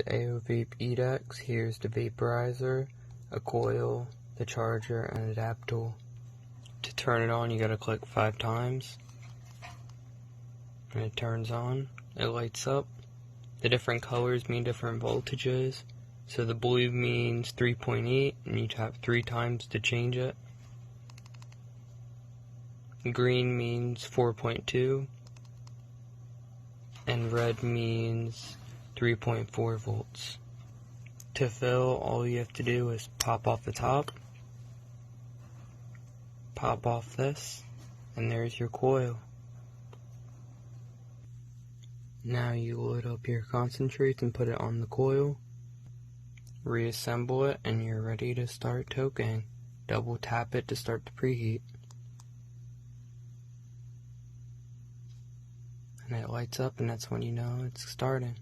the Aovape eDex. Here's the vaporizer, a coil, the charger, and a dab tool. To turn it on, you gotta click 5 times, and it turns on. It lights up. The different colors mean different voltages. So the blue means 3.8, and you tap 3 times to change it. Green means 4.2, and red means 3.4 volts. To fill, all you have to do is pop off the top, pop off this, and there's your coil. Now you load up your concentrates and put it on the coil, reassemble it, and you're ready to start toking. Double tap it to start the preheat. And it lights up, and that's when you know it's starting.